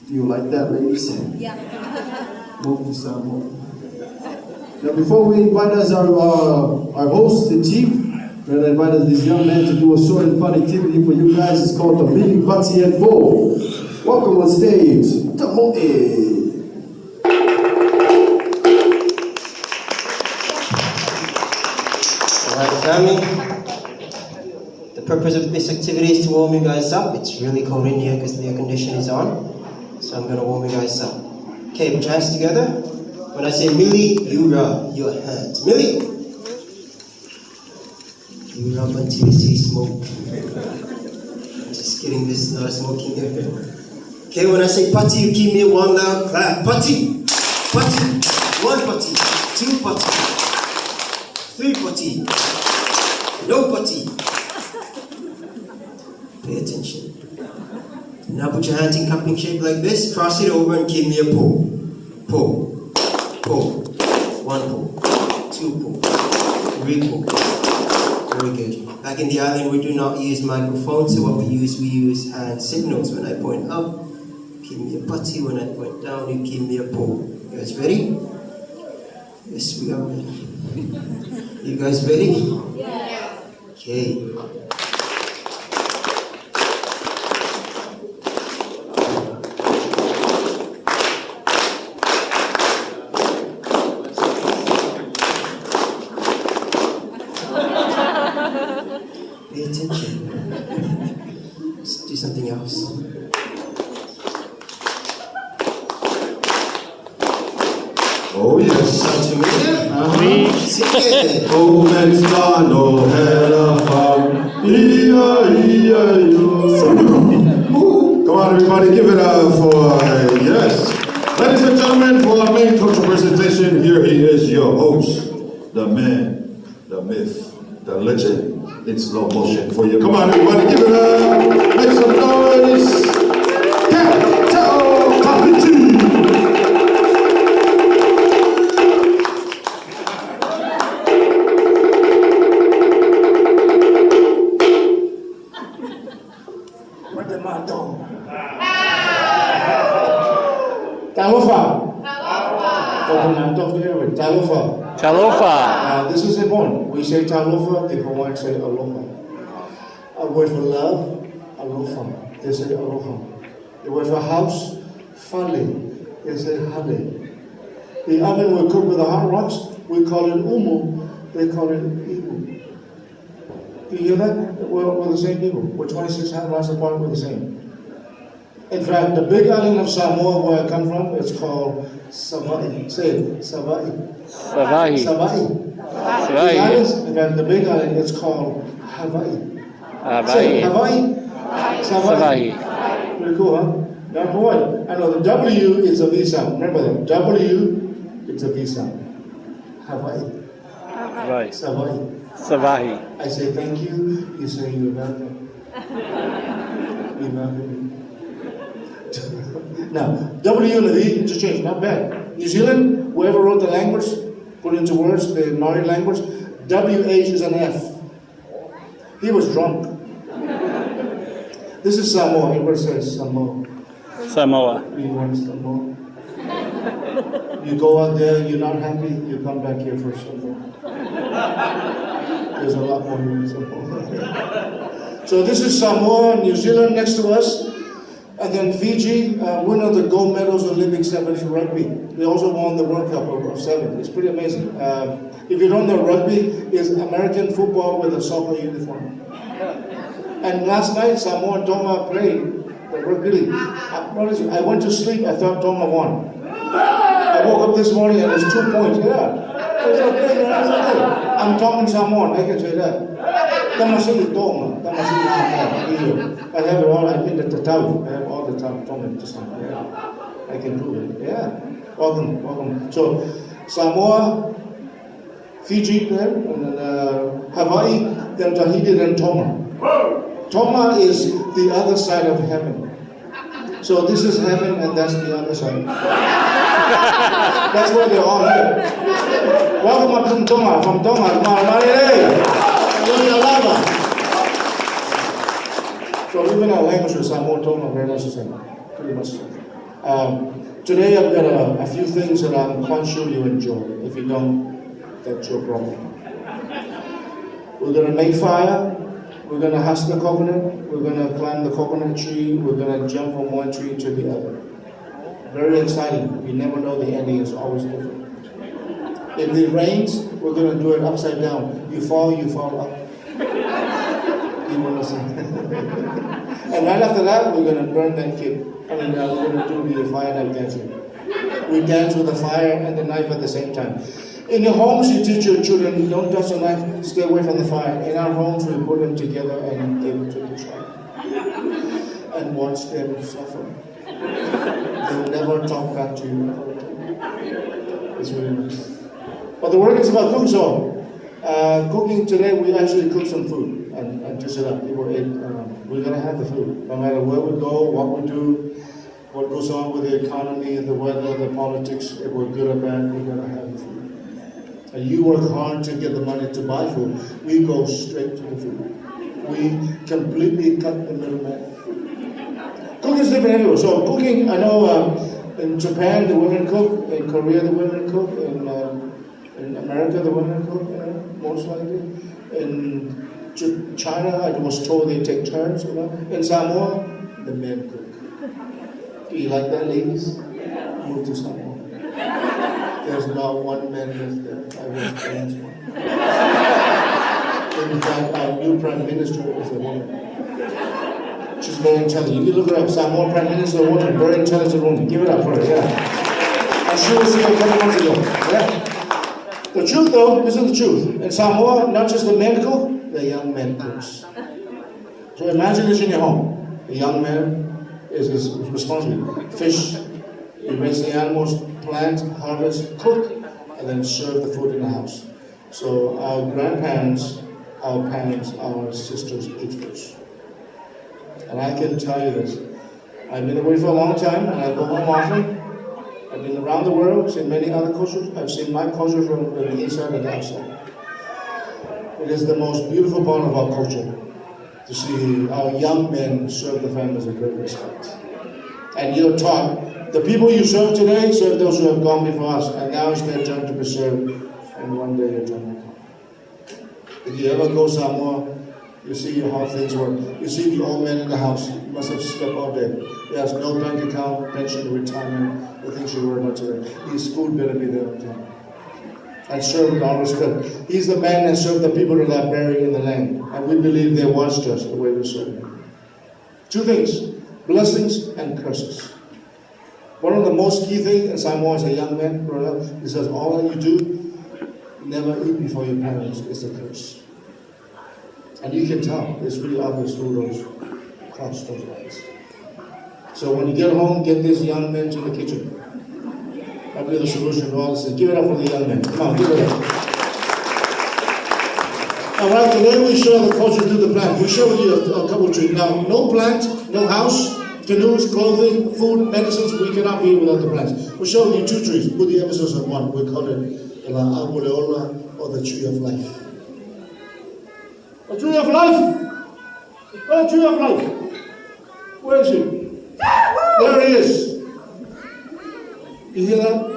Do you like that, ladies? Yeah. Move to Samoa. Now, before we invite us our host, the chief, we're going to invite us these young men to do a short and fun activity for you guys. It's called the Big Butty and Bowl. Welcome on stage, Tamoe. Alright, family. The purpose of this activity is to warm you guys up. It's really cold in here because the air conditioning is on. So I'm going to warm you guys up. Okay, put your hands together. When I say Millie, you rub your hands. Millie! You rub until you see smoke. I'm just kidding, this is not a smoking area. Okay, when I say putty, you give me one loud clap. Putty! Putty! One putty. Two putty. Three putty. No putty. Pay attention. Now put your hands in cupping shape like this. Cross it over and give me a pull. Pull. Pull. One pull. Two pull. Three pull. Very good. Back in the island, we do not use microphones, so what we use hand signals. When I point up, give me a putty. When I point down, you give me a pull. You guys ready? Yes, we are ready. You guys ready? Yes. Okay. Pay attention. Let's do something else. Oh, yes. Sounds familiar? Sing it. Oh, let's go, no hell Come on, everybody, give it up for, yes. Ladies and gentlemen, for our main cultural presentation, here he is, your host, the man, the myth, the legend, in slow motion for you. Come on, everybody, give it up. Make some noise. Captain Coffee. Talofa. Talofa. This is important. We say talofa, the Hawaiians say aloha. A word for love, aloha. They say aloha. The word for house, fale. They say hale. The oven we cook with the hot rocks, we call it umu. They call it ibu. Do you hear that? We're the same people. We're 26 hot rocks apart, we're the same. In fact, the big island of Samoa, where I come from, it's called Savai. Say it, Savai. Savai. Savai. Savai. The islands, in fact, the big island, it's called Hawaii. Say it, Hawaii. Savai. Pretty cool, huh? Now, boy, I know the W is a V sound. Remember that. W, it's a V sound. Hawaii. Right. Savai. Savai. I say thank you, you say you're welcome. You're welcome. Now, W and the V interchange, not bad. New Zealand, whoever wrote the language, put into words the Maori language, WH is an F. He was drunk. This is Samoa. Everybody says Samoa. Samoa. You want Samoa? You go out there, you're not happy, you come back here for Samoa. There's a lot more here in Samoa. So this is Samoa, New Zealand next to us. And then Fiji, winner of the gold medals Olympic sevens rugby. They also won the World Cup of seven. It's pretty amazing. If you don't know, rugby is American football with a soccer uniform. And last night, Samoa and Tonga played the rugby league. I went to sleep, I thought Tonga won. I woke up this morning and there's 2 points. Yeah, it's okay, it's okay. I'm Tongan Samoan, I can say that. Tamasili Tonga, Tamasili I have it all, I mean the towel. I have all the time, Tongan to Samoa. Yeah. I can prove it. Yeah. Welcome, welcome. So, Samoa, Fiji, then, and then Hawaii, then Tahiti, then Tonga. Tonga is the other side of heaven. So this is heaven and that's the other side. That's why they're all here. Welcome up from Tonga, So even our language is Samoa Tonga very much the same. Pretty much the same. Today I've got a few things that I'm quite sure you enjoy. If you don't, that's your problem. We're going to make fire. We're going to husk the coconut. We're going to climb the coconut tree. We're going to jump from one tree to the other. Very exciting. You never know, the ending is always different. If it rains, we're going to do it upside down. You fall up. You understand? And right after that, we're going to burn that kid. We're going to do the fire knife dancing. We dance with the fire and the knife at the same time. In your homes, you teach your children, don't touch the knife, stay away from the fire. In our homes, we put them together and give them to the child. And watch them suffer. They'll never talk back to you. It's really nice. But the work is about cooking, so cooking today, we actually cook some food and dish it up. People eat. We're going to have the food. No matter where we go, what we do, what goes on with the economy, the weather, the politics, if we're good or bad, we're going to have the food. And you work hard to get the money to buy food. We go straight to the food. We completely cut the middleman. Cooking is different anyway. So cooking, I know in Japan the women cook, in Korea the women cook, in America the women cook, most likely. In China, I was told they take turns, In Samoa, the men cook. Do you like that, ladies? Move to Samoa. There's not one man left there. I was trans one. In fact, our new Prime Minister is a woman. She's very intelligent. You can look her up. Samoa Prime Minister, a woman, very intelligent woman. Give it up for her, yeah. And she was here a couple months ago. Yeah. The truth, though, this is the truth. In Samoa, not just the men cook, the young men cooks. So imagine this in your home. The young man is responsible. Fish, you raise the animals, plant, harvest, cook, and then serve the food in the house. So our grandparents, our parents, our sisters eat first. And I can tell you this. I've been away for a long time, and I go home often. I've been around the world, seen many other cultures. I've seen my culture from the inside and the outside. It is the most beautiful part of our culture to see our young men serve the families with great respect. And you're taught, the people you serve today serve those who have gone before us, and now it's their turn to be served, and one day your turn will come. If you ever go somewhere, you see how things work. You see the old man in the house. He must have slept all day. He has no bank account, pension, retirement, the things you worry about today. His food better be there on time. And serve with all respect. He's the man that served the people that are buried in the land. And we believe they watched us the way we serve them. Two things, blessings and curses. One of the most key things, as I'm always a young man, growing up, he says, all that you do, never eat before your parents, is a curse. And you can tell, it's really obvious through those cross those lines. So when you get home, get these young men to the kitchen. That'll be the solution to all this. Give it up for the young men. Come on, give it up. All right, today we show the culture through the plant. We show you a couple of trees. Now, no plant, no house, canoes, clothing, food, medicines. We cannot be without the plants. We'll show you two trees. Put the emphasis on one. We call it the Aureola, or the tree of life. A tree of life! Oh, a tree of life! Where is he? There he is! You hear that?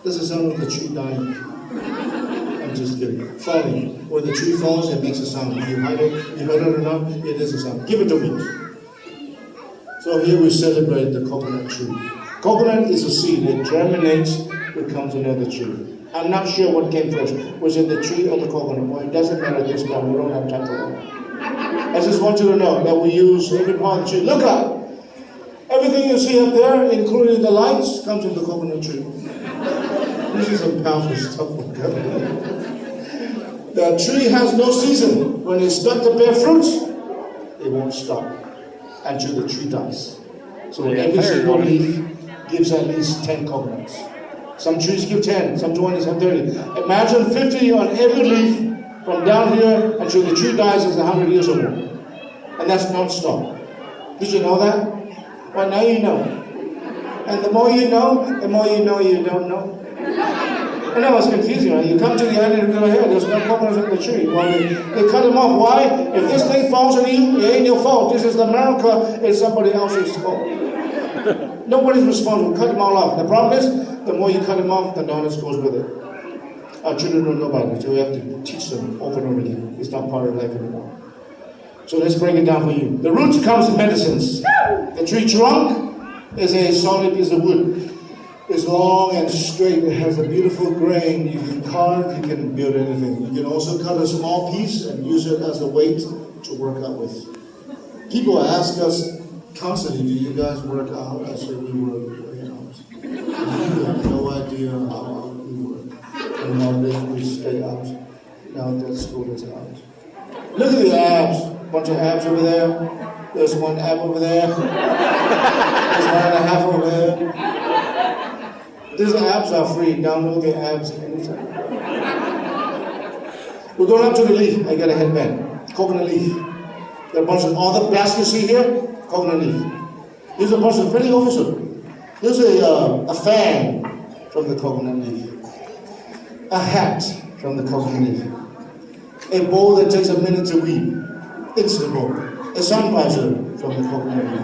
That's the sound of the tree dying. I'm just kidding. Falling. When the tree falls, it makes a sound. You heard it or not, it is a sound. Give it to me. So here we celebrate the coconut tree. Coconut is a seed. It germinates, becomes another tree. I'm not sure what came first. Was it the tree or the coconut? Well, it doesn't matter at this point. We don't have time for that. I just want you to know that we use every part of the tree. Look up! Everything you see up there, including the lights, comes from the coconut tree. This is some powerful stuff. The tree has no season. When it's done to bear fruit, it won't stop until the tree dies. So every single leaf gives at least 10 coconuts. Some trees give 10, some 20, some 30. Imagine 50 on every leaf from down here until the tree dies is 100 years or more. And that's non-stop. Did you know that? Well, now you know. And the more you know you don't know. I know it's confusing, right? You come to the end and you go, hey, there's no coconuts on the tree. Well, they cut them off. Why? If this thing falls on you, it ain't your fault. This is America, it's somebody else's fault. Nobody's responsible. Cut them all off. The problem is, the more you cut them off, the knowledge goes with it. Our children don't know about it, so we have to teach them over and over again. It's not part of life anymore. So let's break it down for you. The roots comes in medicines. The tree trunk is a solid piece of wood. It's long and straight. It has a beautiful grain. You can carve, you can build anything. You can also cut a small piece and use it as a weight to work out with. People ask us constantly, do you guys work out? I say we work out. You have no idea how out we work. And how late we stay out. Now that school is out. Look at the abs. Bunch of abs over there. There's one ab over there. There's 1.5 over there. These abs are free. Download the abs anytime. We're going up to the leaf. I got a headband. Coconut leaf. There are a bunch of all the baskets you see here. Coconut leaf. Here's a bunch of very official. Here's a fan from the coconut leaf. A hat from the coconut leaf. A bowl that takes a minute to weave. Instant bowl. A sun visor from the coconut leaf.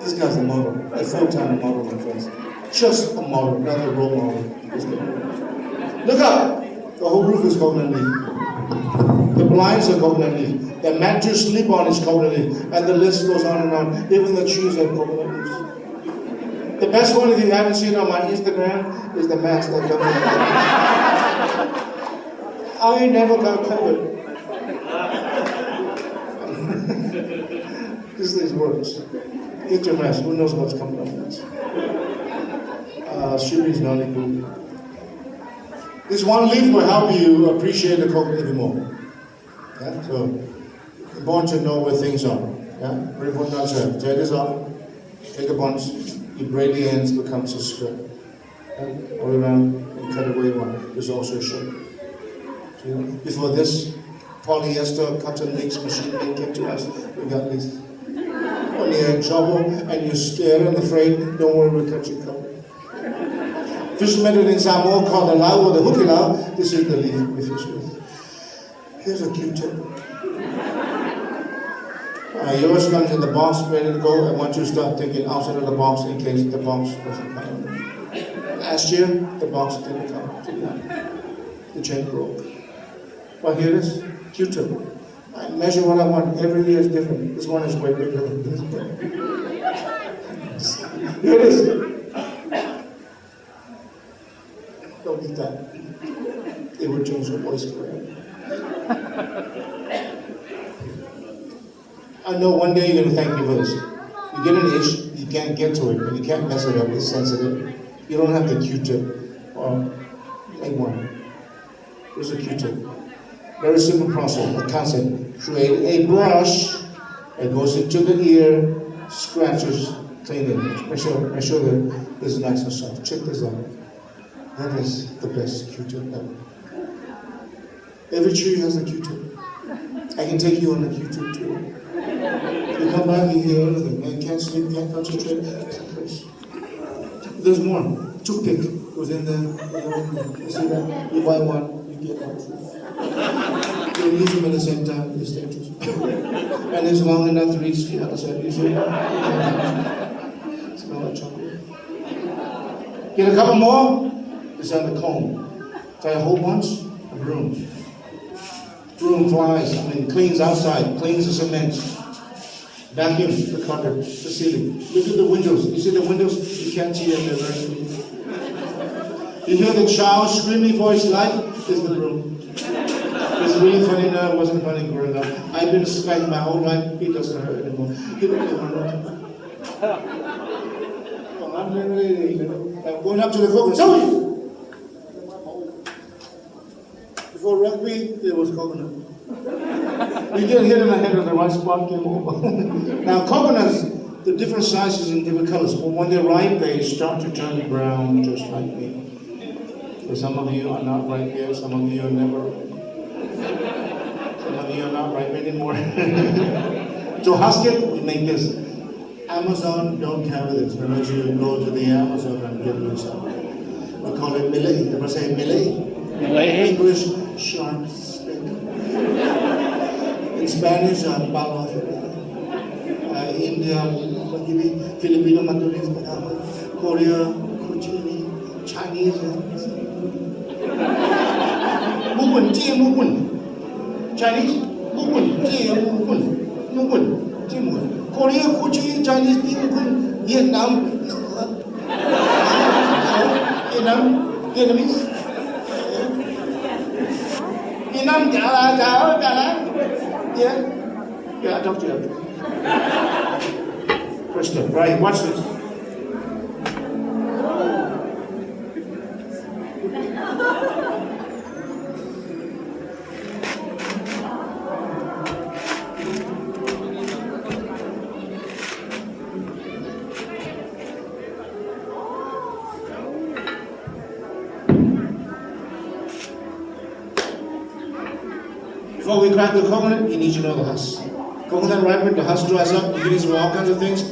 This guy's a model. A full-time model, my friends. Just a model, not a role model. Look up! The whole roof is coconut leaf. The blinds are coconut leaf. The mat you sleep on is coconut leaf. And the list goes on and on. Even the trees have coconut leaves. The best one, if you haven't seen on my Instagram, is the mats that come in. I never got COVID. This thing works. Get your mess. Who knows what's coming up next? Shooting is not good. This one leaf will help you appreciate the coconut even more. Yeah? So, important to know where things are. Yeah? Very important not to have. Tear this off. Take a bunch. You braid the ends, becomes a skirt. Yeah? All around, and cut away one. There's also a shirt. So, before this polyester cotton mix machine came to us, we got this. When you're in trouble and you're scared and afraid, don't worry, we'll cut your coat. Fish method in Samoa called the lau or the hooky lau. This is the leaf we fish with. Here's a Q-tip. Yours comes in the box, ready to go. I want you to start thinking outside of the box in case the box doesn't come. Last year, the box didn't come. The chain broke. But here it is, Q-tip. I measure what I want. Every year is different. This one is way bigger than this one. Here it is. Don't eat that. It would change your voice forever. I know one day you're going to thank me for this. You get an itch, you can't get to it, and you can't mess it up. It's sensitive. You don't have the Q-tip. Or make one. Here's a Q-tip. Very simple process, a concept. Create a brush that goes into the ear, scratches, clean it. Make sure that it's nice and soft. Check this out. That is the best Q-tip ever. Every tree has a Q-tip. I can take you on a Q-tip tour. You come back, you hear everything. You can't sleep, can't concentrate. There's more. Toothpick goes in there. You see that? You buy one, you get one. You use them at the same time. It's dangerous. And it's long enough to reach the other side. You see that? Smell like chocolate. Get a couple more. It's on the comb. Try a whole bunch. A broom. Broom flies. Cleans outside. Cleans the cement. Vacuum the carpet, the ceiling. Look at the windows. You see the windows? You can't see them. They're very clean. You hear the child screaming for his life? It's the broom. It's really funny now. It wasn't funny growing up. I've been spanked my whole life. It doesn't hurt anymore. It doesn't hurt. I'm going up to the coconut. Sorry! Before rugby, there was coconut. You get hit in the head on the right spot, game over. Now, coconuts, the different sizes and different colors. But when they're ripe, they start to turn brown, just like me. So some of you are not ripe yet. Some of you are never ripe. Some of you are not ripe anymore. To husk it, we make this. Amazon don't carry this unless you go to the Amazon and get this out. We call it millet. Ever say millet? Millet. English, sharp stick. In Spanish, palo. India, Filipino, Mandarin, Korea, Chinese. Mugun, Chinese, Mugun, Korea, Chinese, Vietnam, Vietnamese. Vietnam, yeah, I talked to you. Krista, right, watch this. Before we crack the coconut, you need to know the husk. Coconut ripened, the husk dries up, you can use it for all kinds of things.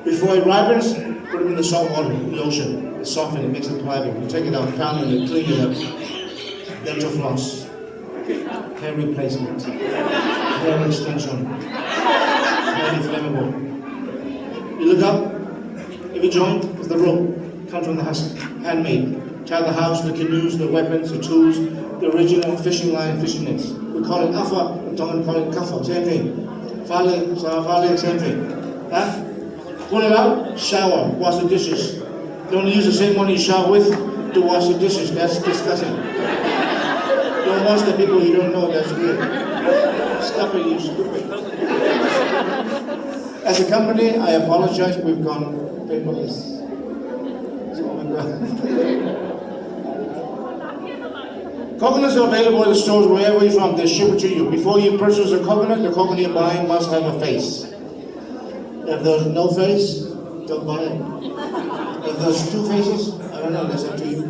Before it ripens, put it in the salt water, the ocean. It softens, it makes it pliable. You take it out, pound it, clean it up. Dental floss, hair replacement, hair extension, highly flammable. You look up, every joint is the rope, comes from the husk, handmade. Tie the house, the canoes, the weapons, the tools, the original fishing line, fishing nets. We call it afa, we don't call it kafa, same thing. Fale, same thing. Huh? Pull it out, shower, wash the dishes. Don't use the same one you shower with to wash the dishes, that's disgusting. Don't wash the people you don't know, that's good. Stop it, you stupid. As a company, I apologize, we've gone paperless. Oh my God. Coconuts are available in the stores wherever you're from. They ship it to you. Before you purchase a coconut, the coconut you're buying must have a face. If there's no face, don't buy it. If there's two faces, I don't know, that's up to you.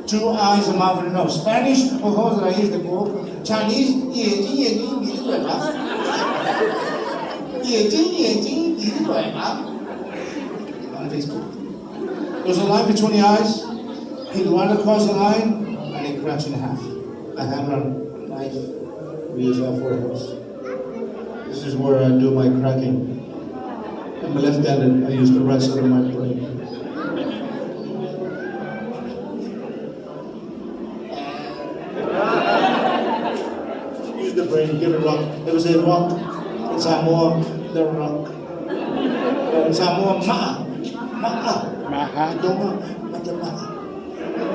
2 eyes, a mouth, and a nose. Spanish, ojos, raíz de coco. Chinese, 眼睛，鼻子，嘴巴。眼睛，鼻子，嘴巴。On Facebook. There's a line between the eyes. He'd run across the line and it cracks in half. A hammer, a knife, we use our foreheads. This is where I do my cracking. I'm left-handed, I use the right side of my brain. Use the brain, give it rock. There was a rock in Samoa, the rock. In Samoa, ma'a.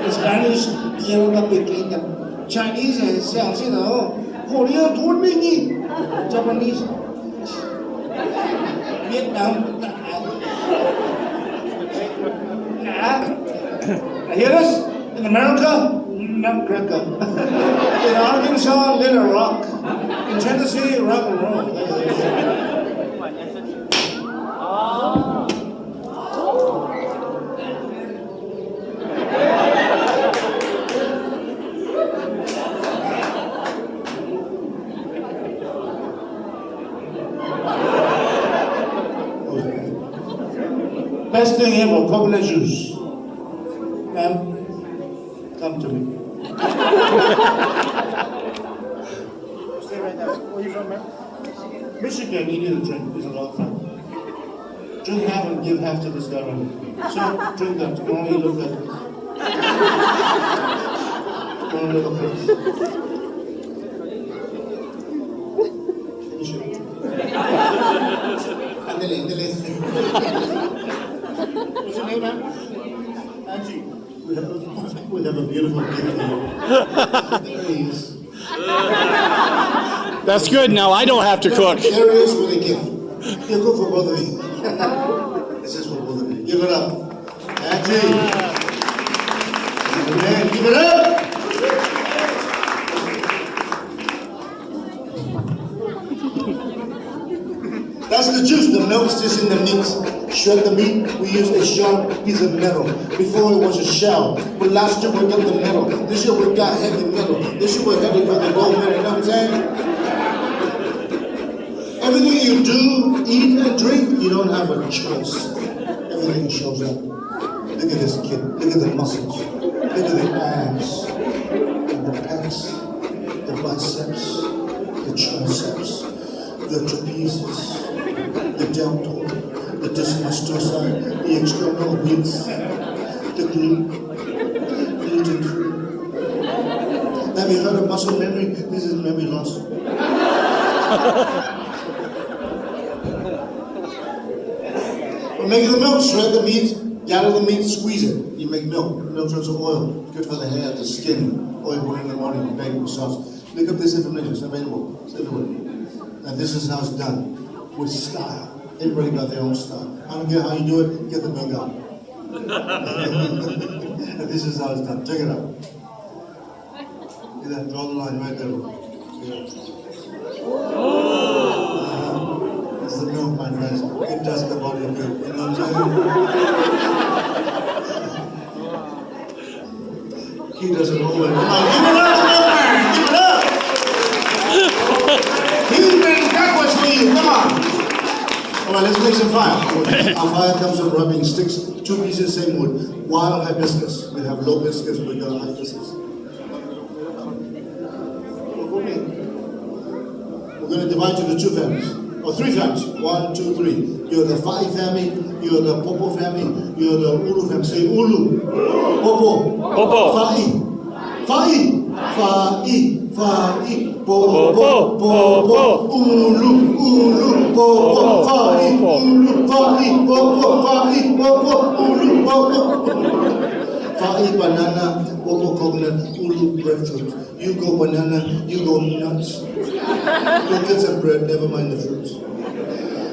In Spanish, era pequeña. Chinese, Korea, Japanese, Vietnam, hear this? In America, nutcracker. In Arkansas, little rock. In Tennessee, rock and roll. Best thing ever, coconut juice. Ma'am, come to me. Stay right there. Where are you from, ma'am? Michigan, you need a drink. There's a lot of fun. Drink half and give half to this guy right here. So, drink that. Tomorrow you look like this. Tomorrow you look like this. Andale. What's your name, man? Angie. We have a beautiful gift here. Please. That's good. Now I don't have to cook. There it is with a gift. You're good for both of you. This is for both of you. Give it up. Angie. Man, give it up. That's the juice. The milk's just in the meat. Shred the meat. We use a sharp piece of metal. Before it was a shell. But last year we got the metal. This year we got heavy metal. This year we're headed for the gold medal. You know what I'm saying? Everything you do, eat, and drink, you don't have a choice. Everything shows up. Look at this kid. Look at the muscles. Look at the abs. The pecs. The biceps. The triceps. the trapezius, the deltoid, the distal side, the external obliques, the glute, gluten free. Have you heard of muscle memory? This is memory loss. We're making the milk, shred the meat, gather the meat, squeeze it. You make milk. Milk turns to oil. Good for the hair, the skin. Oil burn in the morning, bacon sauce. Look up this information, it's available. It's everywhere. And this is how it's done. With style. Everybody got their own style. I don't care how you do it, get the milk out. And this is how it's done. Check it out. Look at that, draw the line right there. It's the milk, my friends. It does the body good. You know what I'm saying? He does it all the way. Come on, give it up, man! Give it up! He's been backwards for you. Come on. All right, let's make some fire. Our fire comes from rubbing sticks, 2 pieces, same wood. Wild hibiscus. We have low hibiscus, we got hibiscus. We're going to divide you into 2 families. Or 3 families. 1, 2, 3. You're the Fa'i family, you're the Popo family, you're the Ulu family. Say Ulu. Popo. Popo. Fa'i. Fa'i. Fa'i. Fa'i. Popo. Popo. Ulu. Ulu. Popo. Fa'i. Ulu. Fa'i. Popo. Fa'i. Popo. Ulu. Popo. Fa'i banana, Popo coconut, Ulu breadfruit. You go banana, you go nuts. Go get some bread, never mind the fruits.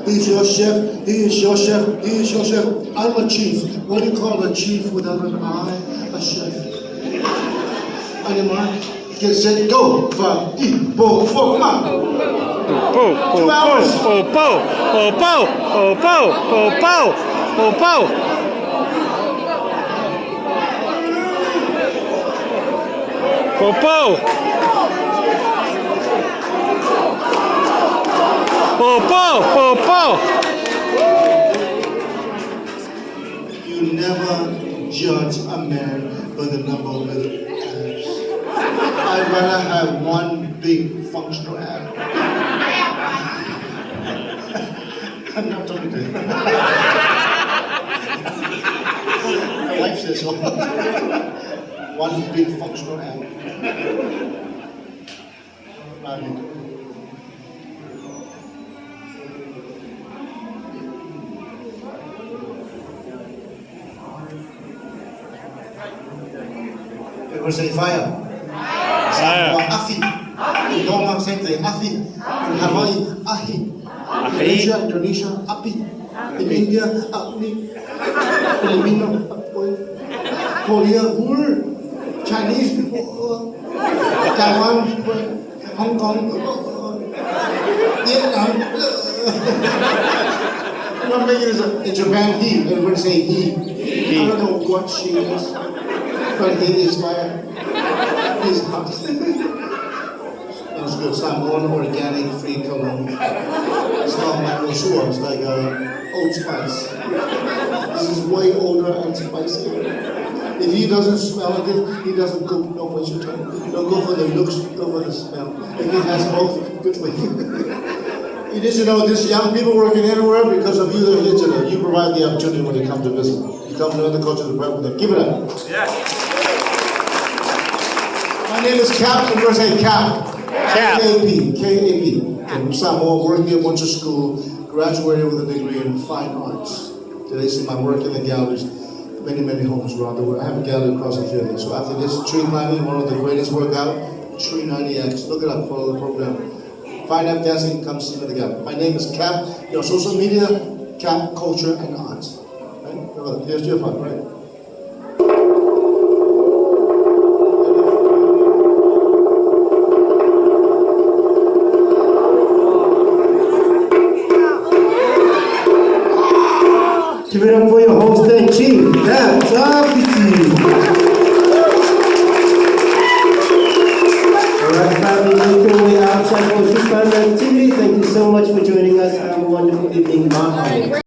He's your chef, he is your chef, he is your chef. I'm a chief. What do you call a chief without an eye? A chef. On your mark, get set, go. Fa'i, po, po, come on. 2 hours. You never judge a man by the number of his abs. I'd rather have 1 big functional ab. I'm not talking to you. My wife says so. 1 big functional ab. Everyone say fire. Fire. Ahi. In Tonga, same thing. Ahi. In Hawaii, ahi. In Indonesia, api. In India, apni. Filipino, apoy. Korea, ur. Chinese, Taiwan, Hong Kong, Vietnam. I'm making this up. In Japan, he. Everybody say he. I don't know what she is. But he is fire. He's hot. It's good. Samoan organic free cologne. It's called Makrosua. It's like oat spice. This is way older and spicier. If he doesn't smell like it, he doesn't cook. Don't waste your time. Don't go for the looks, go for the smell. If he has both, good for you. You need to know this young people working anywhere because of you. They're here today. You provide the opportunity when they come to visit. You come to another culture to prep with them. Give it up. Yeah. My name is Cap, and we're saying Cap. Cap. K-A-P. K-A-P. In Samoa, working at Winter School, graduated with a degree in fine arts. Today, see my work in the galleries, many, many homes around the world. I have a gallery across the field. So after this, tree climbing, one of the greatest workout, Tree 90X. Look it up, follow the program. Fine art dancing, come see me at the gallery. My name is Cap. Your social media, Cap Culture and Arts. Right? Here's your fun, right? Give it up for your host and chief. That's